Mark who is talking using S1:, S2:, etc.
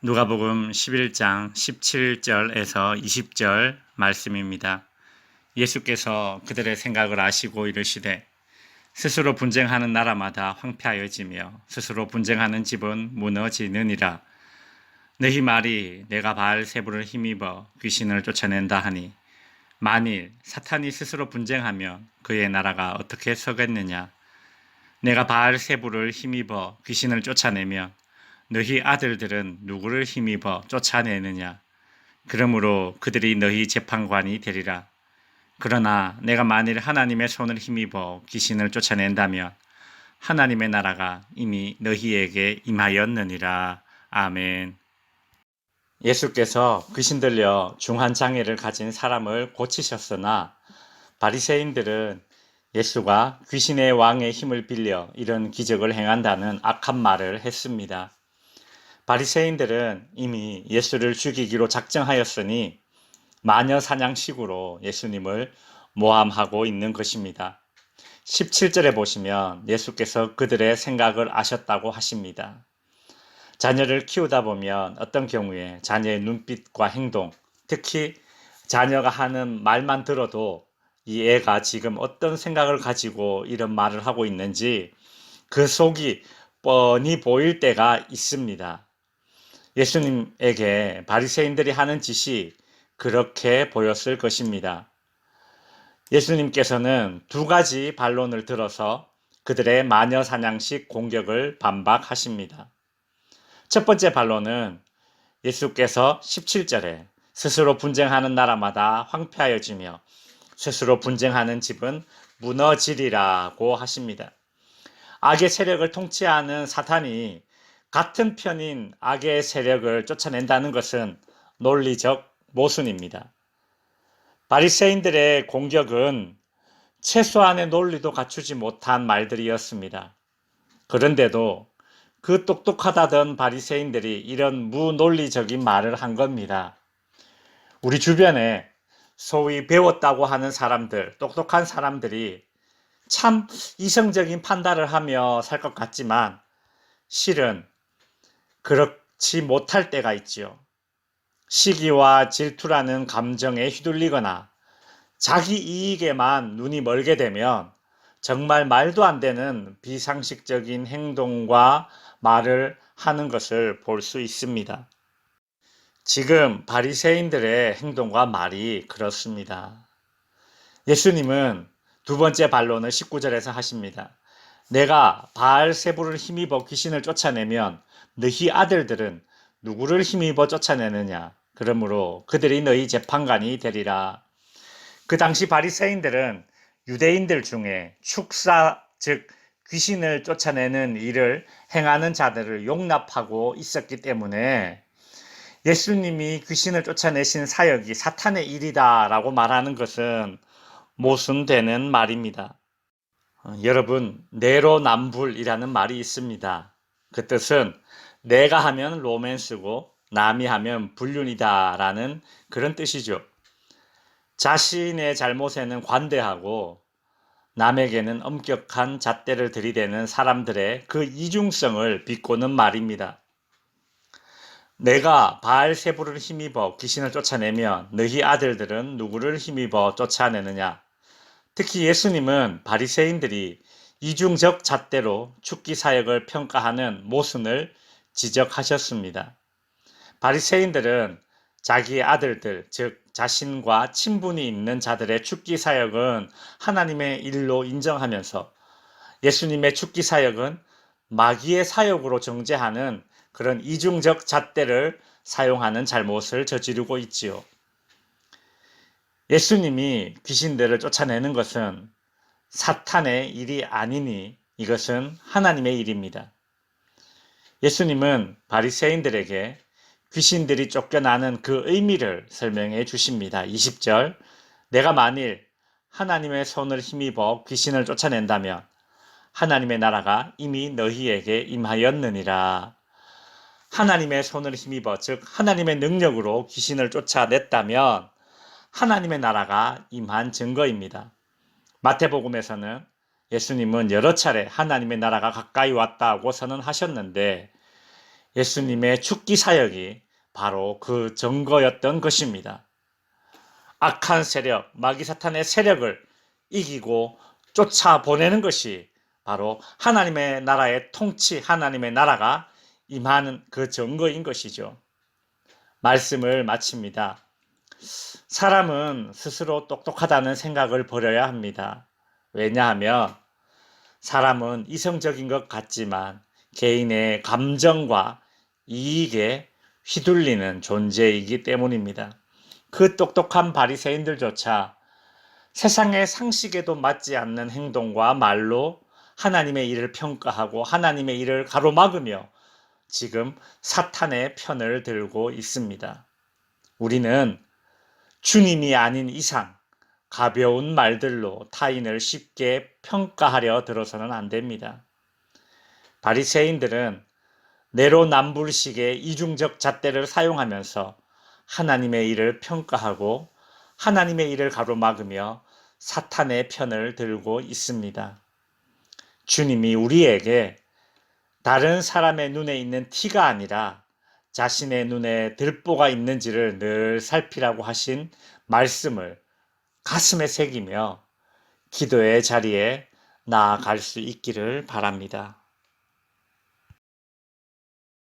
S1: 누가복음 11장 17절에서 20절 말씀입니다. 예수께서 그들의 생각을 아시고 이르시되 스스로 분쟁하는 나라마다 황폐하여지며 스스로 분쟁하는 집은 무너지느니라. 너희 말이 내가 바알세불을 힘입어 귀신을 쫓아낸다 하니 만일 사탄이 스스로 분쟁하면 그의 나라가 어떻게 서겠느냐. 내가 바알세불을 힘입어 귀신을 쫓아내면 너희 아들들은 누구를 힘입어 쫓아내느냐. 그러므로 그들이 너희 재판관이 되리라. 그러나 내가 만일 하나님의 손을 힘입어 귀신을 쫓아낸다면 하나님의 나라가 이미 너희에게 임하였느니라. 아멘. 예수께서 귀신 들려 중한 장애를 가진 사람을 고치셨으나 바리새인들은 예수가 귀신의 왕의 힘을 빌려 이런 기적을 행한다는 악한 말을 했습니다. 바리새인들은 이미 예수를 죽이기로 작정하였으니 마녀 사냥식으로 예수님을 모함하고 있는 것입니다. 17절에 보시면 예수께서 그들의 생각을 아셨다고 하십니다. 자녀를 키우다 보면 어떤 경우에 자녀의 눈빛과 행동, 특히 자녀가 하는 말만 들어도 이 애가 지금 어떤 생각을 가지고 이런 말을 하고 있는지 그 속이 뻔히 보일 때가 있습니다. 예수님에게 바리새인들이 하는 짓이 그렇게 보였을 것입니다. 예수님께서는 두 가지 반론을 들어서 그들의 마녀 사냥식 공격을 반박하십니다. 첫 번째 반론은 예수께서 17절에 스스로 분쟁하는 나라마다 황폐하여지며 스스로 분쟁하는 집은 무너지리라고 하십니다. 악의 세력을 통치하는 사탄이 같은 편인 악의 세력을 쫓아낸다는 것은 논리적 모순입니다. 바리새인들의 공격은 최소한의 논리도 갖추지 못한 말들이었습니다. 그런데도 그 똑똑하다던 바리새인들이 이런 무논리적인 말을 한 겁니다. 우리 주변에 소위 배웠다고 하는 사람들, 똑똑한 사람들이 참 이성적인 판단을 하며 살 것 같지만 실은 그렇지 못할 때가 있지요. 시기와 질투라는 감정에 휘둘리거나 자기 이익에만 눈이 멀게 되면 정말 말도 안 되는 비상식적인 행동과 말을 하는 것을 볼 수 있습니다. 지금 바리새인들의 행동과 말이 그렇습니다. 예수님은 두 번째 반론을 19절에서 하십니다. 내가 바알세불을 힘입어 귀신을 쫓아내면 너희 아들들은 누구를 힘입어 쫓아내느냐. 그러므로 그들이 너희 재판관이 되리라. 그 당시 바리새인들은 유대인들 중에 축사, 즉 귀신을 쫓아내는 일을 행하는 자들을 용납하고 있었기 때문에 예수님이 귀신을 쫓아내신 사역이 사탄의 일이다라고 말하는 것은 모순되는 말입니다. 여러분, 내로남불이라는 말이 있습니다. 그 뜻은 내가 하면 로맨스고 남이 하면 불륜이다라는 그런 뜻이죠. 자신의 잘못에는 관대하고 남에게는 엄격한 잣대를 들이대는 사람들의 그 이중성을 비꼬는 말입니다. 내가 바알세불을 힘입어 귀신을 쫓아내면 너희 아들들은 누구를 힘입어 쫓아내느냐. 특히 예수님은 바리새인들이 이중적 잣대로 축기 사역을 평가하는 모순을 지적하셨습니다. 바리새인들은 자기의 아들들, 즉 자신과 친분이 있는 자들의 축기 사역은 하나님의 일로 인정하면서 예수님의 축기 사역은 마귀의 사역으로 정죄하는 그런 이중적 잣대를 사용하는 잘못을 저지르고 있지요. 예수님이 귀신들을 쫓아내는 것은 사탄의 일이 아니니 이것은 하나님의 일입니다. 예수님은 바리새인들에게 귀신들이 쫓겨나는 그 의미를 설명해 주십니다. 20절, 내가 만일 하나님의 손을 힘입어 귀신을 쫓아낸다면 하나님의 나라가 이미 너희에게 임하였느니라. 하나님의 손을 힘입어, 즉 하나님의 능력으로 귀신을 쫓아냈다면 하나님의 나라가 임한 증거입니다. 마태복음에서는 예수님은 여러 차례 하나님의 나라가 가까이 왔다고 선언하셨는데 예수님의 죽기 사역이 바로 그 증거였던 것입니다. 악한 세력, 마귀 사탄의 세력을 이기고 쫓아보내는 것이 바로 하나님의 나라의 통치, 하나님의 나라가 임하는 그 증거인 것이죠. 말씀을 마칩니다. 사람은 스스로 똑똑하다는 생각을 버려야 합니다. 왜냐하면 사람은 이성적인 것 같지만 개인의 감정과 이익에 휘둘리는 존재이기 때문입니다. 그 똑똑한 바리새인들조차 세상의 상식에도 맞지 않는 행동과 말로 하나님의 일을 평가하고 하나님의 일을 가로막으며 지금 사탄의 편을 들고 있습니다. 우리는 주님이 아닌 이상 가벼운 말들로 타인을 쉽게 평가하려 들어서는 안 됩니다. 바리새인들은 내로남불식의 이중적 잣대를 사용하면서 하나님의 일을 평가하고 하나님의 일을 가로막으며 사탄의 편을 들고 있습니다. 주님이 우리에게 다른 사람의 눈에 있는 티가 아니라 자신의 눈에 들보가 있는지를 늘 살피라고 하신 말씀을 가슴에 새기며 기도의 자리에 나아갈 수 있기를 바랍니다.